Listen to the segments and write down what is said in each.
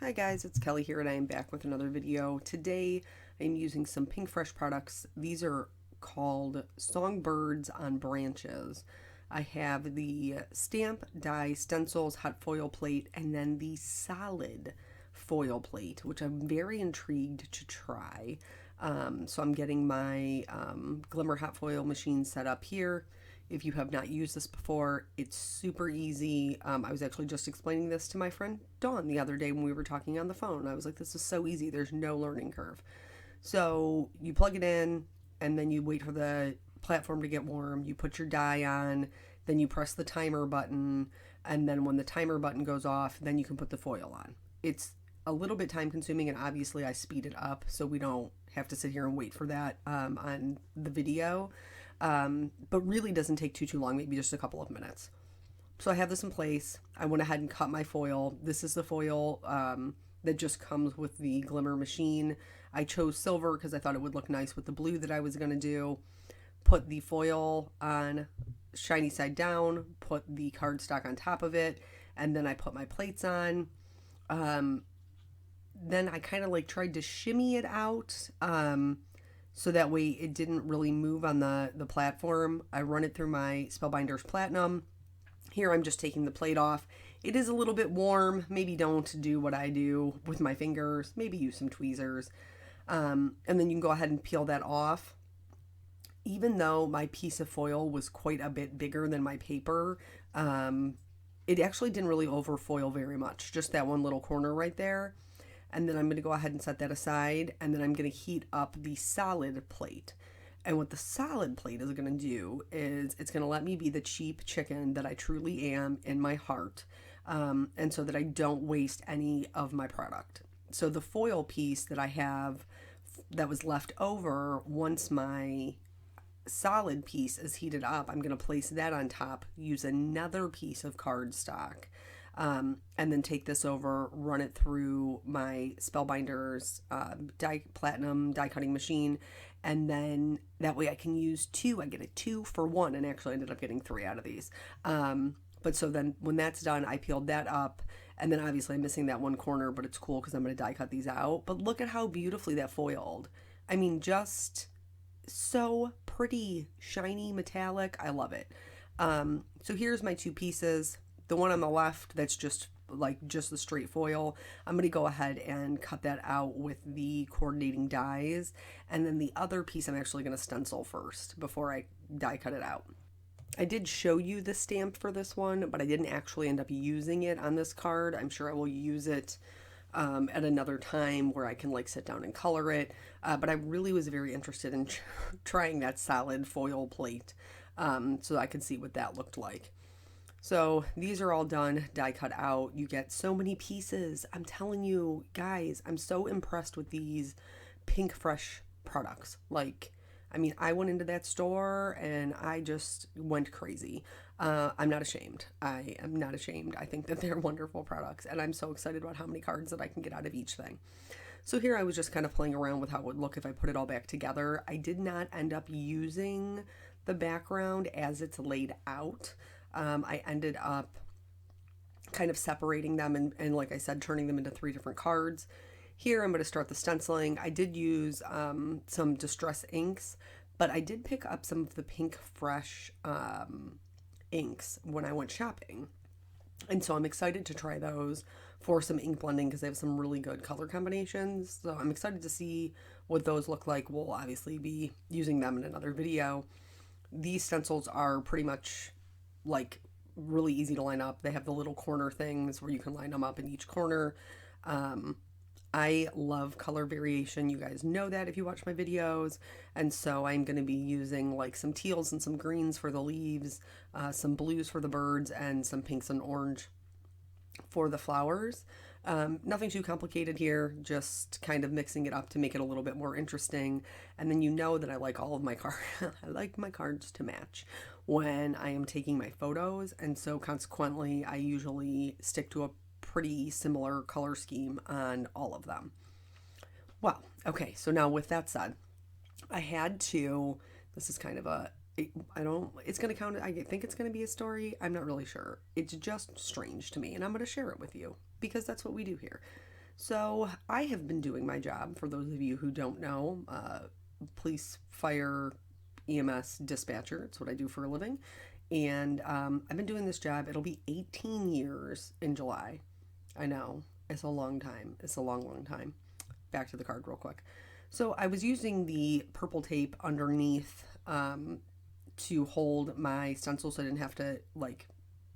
Hi guys, it's Kelly here and I am back with another video. Today I'm using some Pinkfresh products. These are called Songbirds on Branches. I have the stamp, die, stencils, hot foil plate, and then the solid foil plate, which I'm very intrigued to try. So I'm getting my Glimmer hot foil machine set up here. If you have not used this before, it's super easy. I was actually just explaining this to my friend Dawn the other day when we were talking on the phone. I was like, this is so easy. There's no learning curve. So you plug it in and then you wait for the platform to get warm. You put your die on, then you press the timer button. And then when the timer button goes off, then you can put the foil on. It's a little bit time consuming, and obviously I speed it up so we don't have to sit here and wait for that on the video. But really doesn't take too long, maybe just a couple of minutes. So I have this in place. I went ahead and cut my foil. This is the foil that just comes with the Glimmer machine. I chose silver because I thought it would look nice with the blue that I was going to do. Put the foil on shiny side down, put the cardstock on top of it, and then I put my plates on. Then I kind of like tried to shimmy it out. So that way it didn't really move on the platform. I run it through my Spellbinders Platinum. Here I'm just taking the plate off. It is a little bit warm. Maybe don't do what I do with my fingers. Maybe use some tweezers. And then you can go ahead and peel that off. Even though my piece of foil was quite a bit bigger than my paper, it actually didn't really overfoil very much. Just that one little corner right there. And then I'm going to go ahead and set that aside, and then I'm going to heat up the solid plate. And what the solid plate is going to do is it's going to let me be the cheap chicken that I truly am in my heart, and so that I don't waste any of my product. So the foil piece that I have that was left over, once my solid piece is heated up, I'm going to place that on top, use another piece of cardstock, and then take this over, run it through my Spellbinders Platinum die cutting machine, and then that way I can use two. I get a 2 for 1, and actually ended up getting 3 out of these. But so then when that's done, I peeled that up, and then obviously I'm missing that one corner, but it's cool because I'm going to die cut these out. But look at how beautifully that foiled. I mean, just so pretty, shiny, metallic. I love it. So here's my 2 pieces. The one on the left, that's just the straight foil. I'm going to go ahead and cut that out with the coordinating dies. And then the other piece I'm actually going to stencil first before I die cut it out. I did show you the stamp for this one, but I didn't actually end up using it on this card. I'm sure I will use it at another time where I can like sit down and color it. But I really was very interested in trying that solid foil plate so I could see what that looked like. So these are all done, die cut out. You get so many pieces. I'm telling you guys, I'm so impressed with these Pinkfresh products. Like, I mean, I went into that store and I just went crazy. I'm not ashamed. I am not ashamed. I think that they're wonderful products, and I'm so excited about how many cards that I can get out of each thing. So here I was just kind of playing around with how it would look if I put it all back together. I did not end up using the background as it's laid out. I ended up kind of separating them and like I said, turning them into 3 different cards. Here I'm going to start the stenciling. I did use some Distress inks, but I did pick up some of the Pinkfresh inks when I went shopping. And so I'm excited to try those for some ink blending because they have some really good color combinations. So I'm excited to see what those look like. We'll obviously be using them in another video. These stencils are pretty much like really easy to line up. They have the little corner things where you can line them up in each corner. I love color variation. You guys know that if you watch my videos. And so I'm going to be using like some teals and some greens for the leaves, some blues for the birds, and some pinks and orange for the flowers. Nothing too complicated here, just kind of mixing it up to make it a little bit more interesting. And then you know that I like all of my cards. I like my cards to match when I am taking my photos, and so consequently I usually stick to a pretty similar color scheme on all of them. Well, okay, so now with that said, I had to, this is kind of a, it's going to count, I think it's going to be a story. I'm not really sure. It's just strange to me, and I'm going to share it with you because that's what we do here. So I have been doing my job, for those of you who don't know, police, fire, EMS dispatcher. It's what I do for a living. And I've been doing this job. It'll be 18 years in July. I know. It's a long time. It's a long, long time. Back to the card real quick. So I was using the purple tape underneath to hold my stencil so I didn't have to like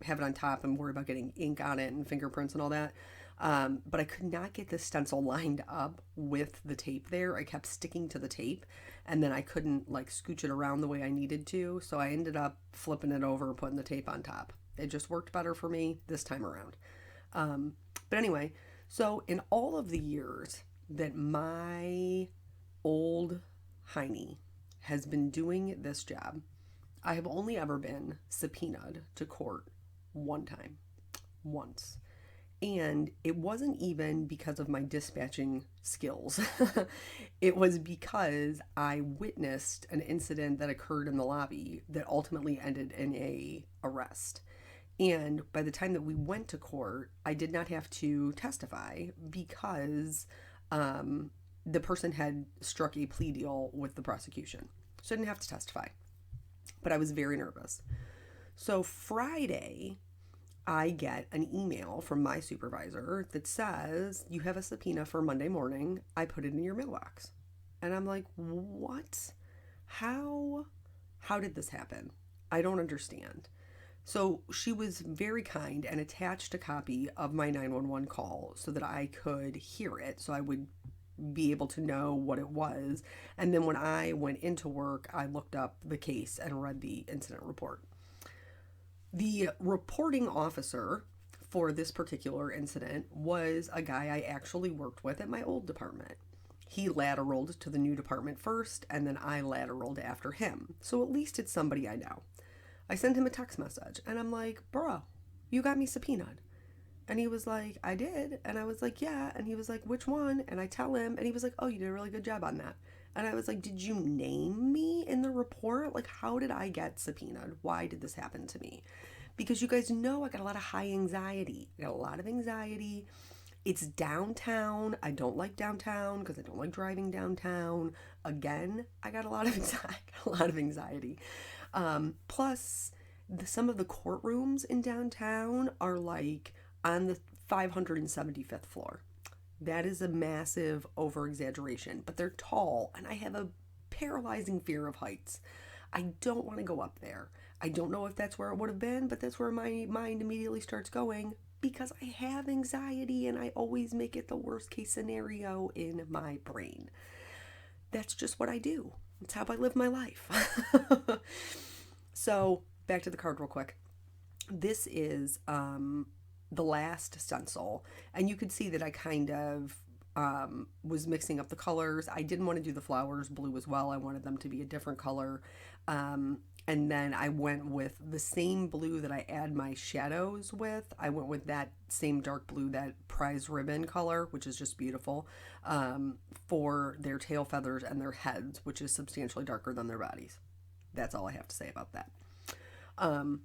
have it on top and worry about getting ink on it and fingerprints and all that. But I could not get the stencil lined up with the tape there. I kept sticking to the tape and then I couldn't like scooch it around the way I needed to. So I ended up flipping it over and putting the tape on top. It just worked better for me this time around. But anyway, so in all of the years that my old Heine has been doing this job, I have only ever been subpoenaed to court one time, once. And it wasn't even because of my dispatching skills. It was because I witnessed an incident that occurred in the lobby that ultimately ended in a arrest. And by the time that we went to court, I did not have to testify because the person had struck a plea deal with the prosecution. So I didn't have to testify. But I was very nervous. So Friday, I get an email from my supervisor that says, you have a subpoena for Monday morning. I put it in your mailbox. And I'm like, what? How did this happen? I don't understand. So she was very kind and attached a copy of my 911 call so that I could hear it, so I would be able to know what it was. And then when I went into work, I looked up the case and read the incident report. The reporting officer for this particular incident was a guy I actually worked with at my old department. He lateraled to the new department first, and then I lateraled after him. So at least it's somebody I know. I sent him a text message, and I'm like, bro, you got me subpoenaed. And he was like, I did. And I was like, yeah. And he was like, which one? And I tell him, and he was like, oh, you did a really good job on that. And I was like, did you name me in the report? Like, how did I get subpoenaed? Why did this happen to me? Because you guys know I got a lot of high anxiety. I got a lot of anxiety. It's downtown. I don't like downtown because I don't like driving downtown. Again, I got a lot of anxiety. Plus, some of the courtrooms in downtown are like on the 575th floor. That is a massive over-exaggeration, but they're tall, and I have a paralyzing fear of heights. I don't want to go up there. I don't know if that's where it would have been, but that's where my mind immediately starts going because I have anxiety and I always make it the worst case scenario in my brain. That's just what I do. It's how I live my life. So, back to the card real quick. This is the last stencil, and you could see that I kind of was mixing up the colors. I didn't want to do the flowers blue as well. I wanted them to be a different color. And then I went with the same blue that I add my shadows with. I went with that same dark blue, that prize ribbon color, which is just beautiful, for their tail feathers and their heads, which is substantially darker than their bodies. That's all I have to say about that.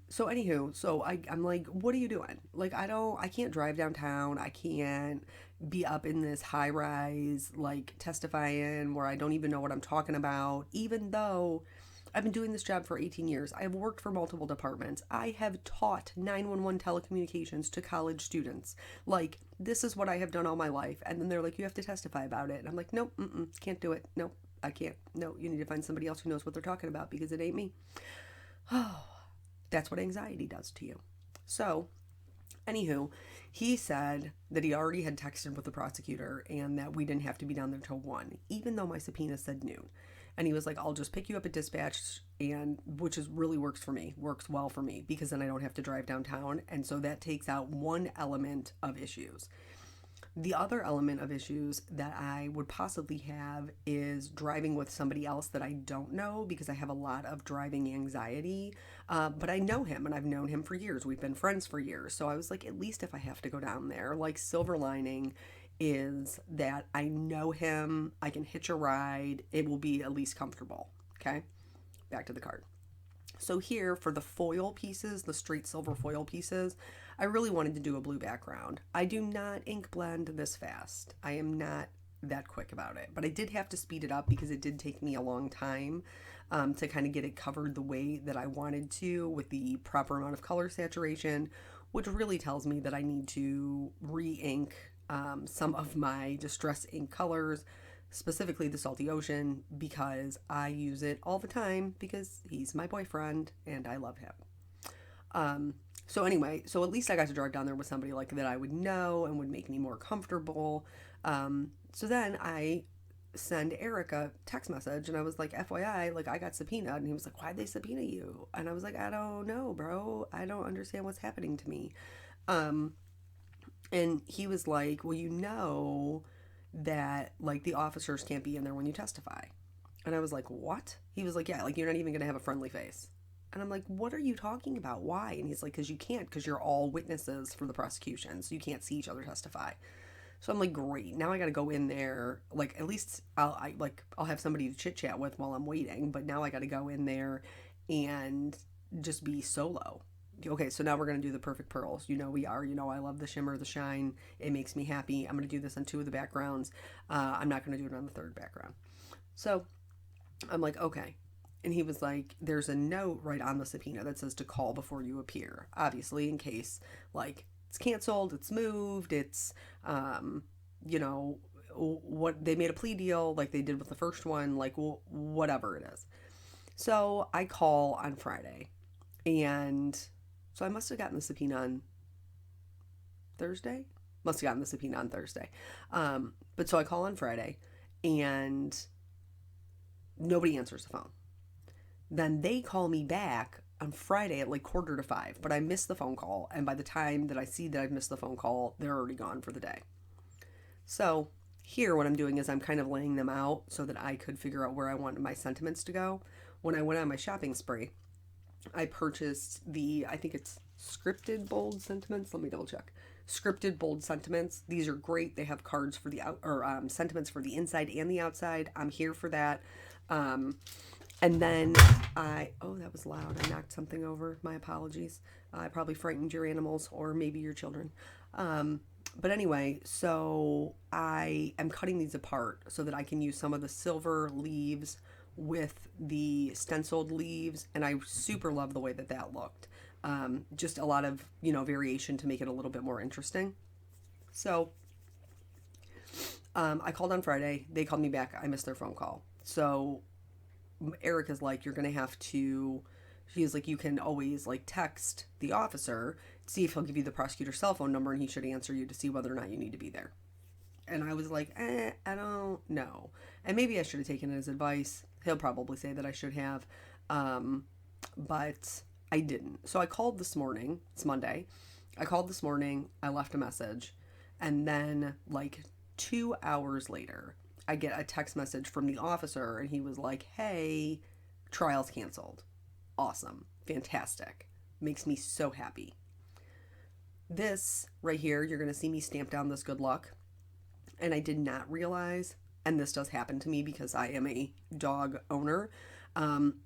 So anywho, so I'm like, what are you doing? Like, I can't drive downtown. I can't be up in this high rise, like testifying where I don't even know what I'm talking about, even though I've been doing this job for 18 years. I have worked for multiple departments. I have taught 911 telecommunications to college students. Like, this is what I have done all my life. And then they're like, you have to testify about it. And I'm like, nope, can't do it. Nope, I can't. No, you need to find somebody else who knows what they're talking about because it ain't me. Oh, that's what anxiety does to you. So, anywho, he said that he already had texted with the prosecutor and that we didn't have to be down there till 1, even though my subpoena said noon. And he was like, I'll just pick you up at dispatch, and which is really works well for me because then I don't have to drive downtown. And so that takes out one element of issues. The other element of issues that I would possibly have is driving with somebody else that I don't know because I have a lot of driving anxiety. But I know him and I've known him for years. We've been friends for years. So I was like, at least if I have to go down there, like silver lining is that I know him. I can hitch a ride. It will be at least comfortable. Okay. Back to the card. So here for the foil pieces, the straight silver foil pieces, I really wanted to do a blue background. I do not ink blend this fast. I am not that quick about it, but I did have to speed it up because it did take me a long time to kind of get it covered the way that I wanted to with the proper amount of color saturation, which really tells me that I need to re-ink some of my distress ink colors, specifically the Salty Ocean, because I use it all the time because he's my boyfriend and I love him. So anyway, so at least I got to drive down there with somebody like that I would know and would make me more comfortable. So then I send Eric a text message and I was like, FYI, like I got subpoenaed. And he was like, why'd they subpoena you? And I was like, I don't know, bro. I don't understand what's happening to me. And he was like, well, you know that like the officers can't be in there when you testify. And I was like, what? He was like, yeah, like you're not even going to have a friendly face. And I'm like, what are you talking about? Why? And he's like, because you can't, because you're all witnesses for the prosecution. So you can't see each other testify. So I'm like, great. Now I got to go in there. Like, at least I'll have somebody to chit chat with while I'm waiting. But now I got to go in there and just be solo. Okay, so now we're going to do the perfect pearls. You know we are. You know I love the shimmer, the shine. It makes me happy. I'm going to do this on 2 of the backgrounds. I'm not going to do it on the 3rd background. So I'm like, okay. And he was like, there's a note right on the subpoena that says to call before you appear. Obviously, in case, like, it's canceled, it's moved, it's, you know, what they made a plea deal like they did with the first one, like, whatever it is. So I call on Friday. And so I must have gotten the subpoena on Thursday. Must have gotten the subpoena on Thursday. But so I call on Friday and nobody answers the phone. Then they call me back on Friday at like 4:45, but I missed the phone call. And by the time that I see that I've missed the phone call, they're already gone for the day. So here what I'm doing is I'm kind of laying them out so that I could figure out where I wanted my sentiments to go. When I went on my shopping spree, I purchased I think it's scripted bold sentiments. Let me double check. Scripted bold sentiments. These are great. They have cards for the sentiments for the inside and the outside. I'm here for that. And then that was loud. I knocked something over. My apologies. I probably frightened your animals or maybe your children. But anyway, so I am cutting these apart so that I can use some of the silver leaves with the stenciled leaves. And I super love the way that looked. Just a lot of, variation to make it a little bit more interesting. So I called on Friday. They called me back. I missed their phone call. So Eric is like, you're going to have to, he's like, you can always like text the officer, see if he'll give you the prosecutor's cell phone number and he should answer you to see whether or not you need to be there. And I was like, I don't know. And maybe I should have taken his advice. He'll probably say that I should have. But I didn't. So I called this morning. It's Monday. I called this morning. I left a message. And then like 2 hours later, I get a text message from the officer and he was like, hey, trial's canceled. Awesome. Fantastic. Makes me so happy. This right here, you're going to see me stamp down this good luck. And I did not realize, and this does happen to me because I am a dog owner,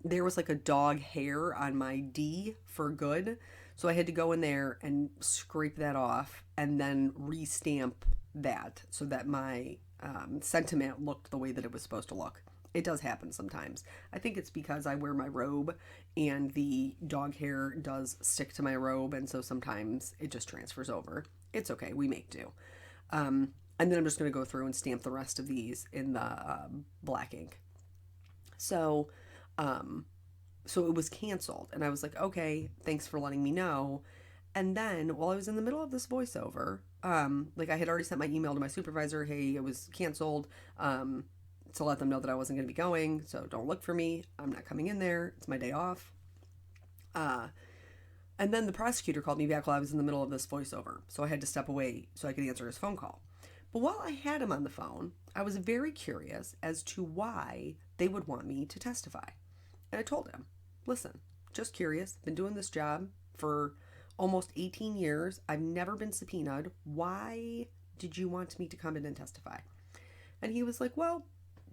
there was like a dog hair on my D for good. So I had to go in there and scrape that off and then restamp that so that my sentiment looked the way that it was supposed to look. It does happen sometimes. I think it's because I wear my robe and the dog hair does stick to my robe, and so sometimes it just transfers over. It's okay. We make do. And then I'm just going to go through and stamp the rest of these in the black ink. So it was canceled, and I was like, okay, thanks for letting me know. And then while I was in the middle of this voiceover, like I had already sent my email to my supervisor, hey, it was canceled, to let them know that I wasn't going to be going, so don't look for me. I'm not coming in there. It's my day off. And then the prosecutor called me back while I was in the middle of this voiceover, so I had to step away so I could answer his phone call. But while I had him on the phone, I was very curious as to why they would want me to testify. And I told him, listen, just curious, been doing this job for almost 18 years. I've never been subpoenaed. Why did you want me to come in and testify? And he was like, well,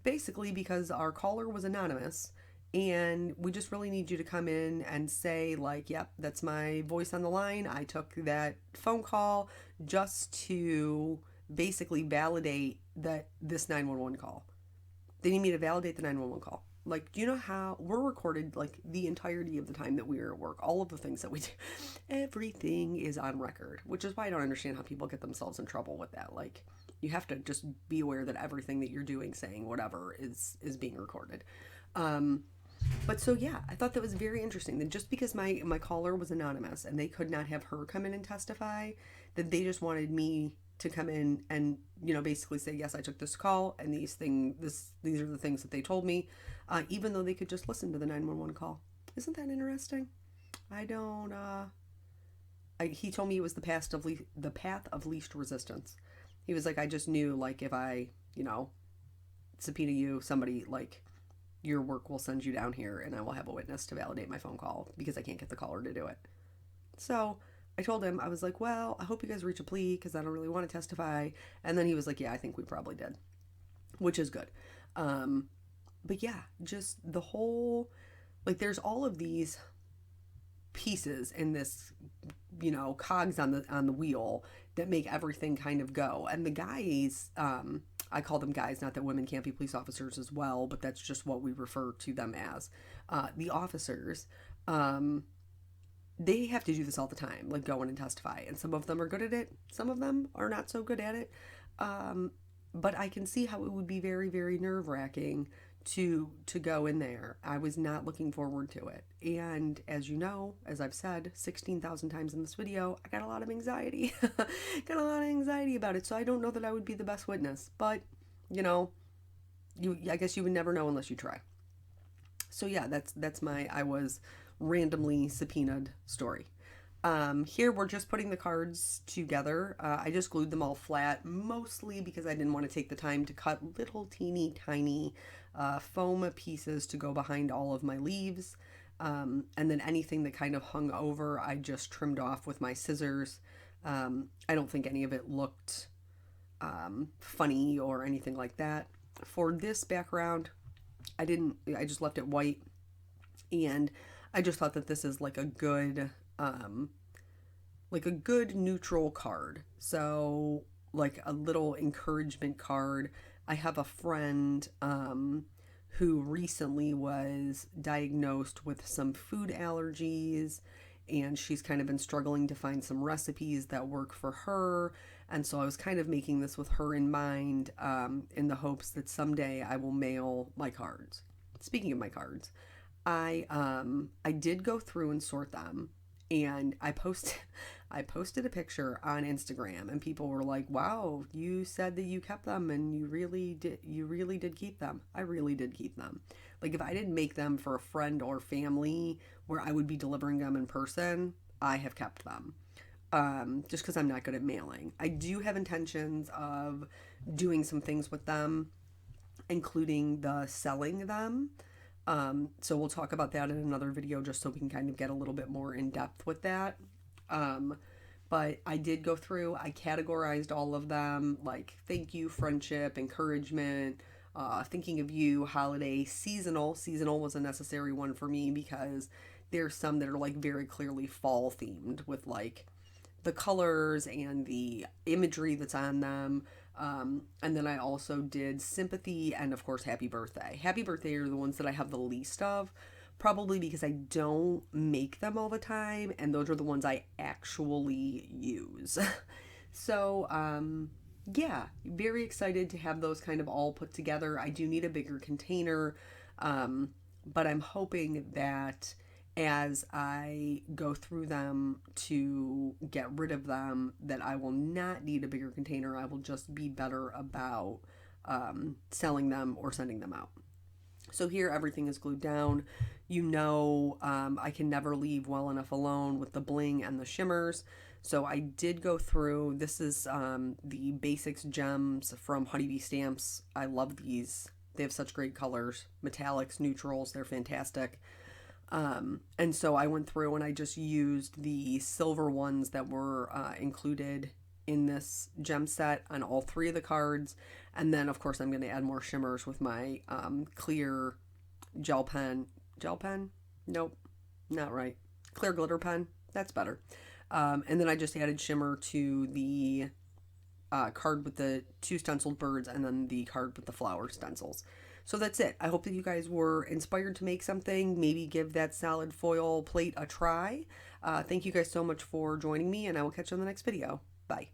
basically because our caller was anonymous And we just really need you to come in and say, like, yep, that's my voice on the line. I took that phone call just to basically validate that this 911 call. They need me to validate the 911 call. Like, do you know how we're recorded, like, the entirety of the time that we are at work? All of the things that we do. Everything is on record, which is why I don't understand how people get themselves in trouble with that. Like, you have to just be aware that everything that you're doing, saying, whatever, is being recorded. But so, yeah, I thought that was very interesting that just because my caller was anonymous and they could not have her come in and testify, that they just wanted me to come in and, you know, basically say, yes, I took this call and these are the things that they told me, even though they could just listen to the 911 call. Isn't that interesting? I don't, he told me it was the path of least resistance. He was like, I just knew, like, if I, you know, subpoena you, somebody, like, your work will send you down here and I will have a witness to validate my phone call because I can't get the caller to do it. So I told him, I was like, well, I hope you guys reach a plea because I don't really want to testify. And then he was like, yeah, I think we probably did, which is good. But yeah, just the whole, like, there's all of these pieces in this, you know, cogs on the wheel that make everything kind of go. And the guys, I call them guys, not that women can't be police officers as well, but that's just what we refer to them as. The officers, they have to do this all the time, like go in and testify. And some of them are good at it. Some of them are not so good at it. But I can see how it would be very, very nerve-wracking to go in there. I was not looking forward to it. And as you know, as I've said 16,000 times in this video, I got a lot of anxiety. Got a lot of anxiety about it. So I don't know that I would be the best witness. But, you know, I guess you would never know unless you try. So yeah, that's my I was randomly subpoenaed story. Here we're just putting the cards together. I just glued them all flat, mostly because I didn't want to take the time to cut little teeny tiny foam pieces to go behind all of my leaves. And then anything that kind of hung over, I just trimmed off with my scissors. I don't think any of it looked funny or anything like that. For this background, I just left it white, and I just thought that this is like a good neutral card. So like a little encouragement card. I have a friend who recently was diagnosed with some food allergies, and she's kind of been struggling to find some recipes that work for her. And so I was kind of making this with her in mind, in the hopes that someday I will mail my cards. Speaking of my cards, I did go through and sort them, and I posted a picture on Instagram, and people were like, "Wow, you said that you kept them, and you really did keep them." I really did keep them. Like, if I didn't make them for a friend or family where I would be delivering them in person, I have kept them. Just because I'm not good at mailing. I do have intentions of doing some things with them, including the selling them. So we'll talk about that in another video, just so we can kind of get a little bit more in depth with that. But I did go through, I categorized all of them, like thank you, friendship, encouragement, thinking of you, holiday, seasonal. Seasonal was a necessary one for me because there's some that are like very clearly fall themed with like the colors and the imagery that's on them. And then I also did sympathy and of course happy birthday. Happy birthday are the ones that I have the least of, probably because I don't make them all the time, and those are the ones I actually use. So yeah, very excited to have those kind of all put together. I do need a bigger container, but I'm hoping that as I go through them to get rid of them, that I will not need a bigger container. I will just be better about selling them or sending them out. So here everything is glued down. You know, I can never leave well enough alone with the bling and the shimmers. So I did go through, this is the Basics Gems from Honeybee Stamps. I love these. They have such great colors. Metallics, neutrals, they're fantastic. And so I went through and I just used the silver ones that were included in this gem set on all three of the cards. And then of course I'm going to add more shimmers with my clear gel pen Gel pen? Nope, not right. Clear glitter pen? That's better. And then I just added shimmer to the card with the 2 stenciled birds and then the card with the flower stencils. So that's it. I hope that you guys were inspired to make something. Maybe give that solid foil plate a try. Thank you guys so much for joining me, and I will catch you on the next video. Bye.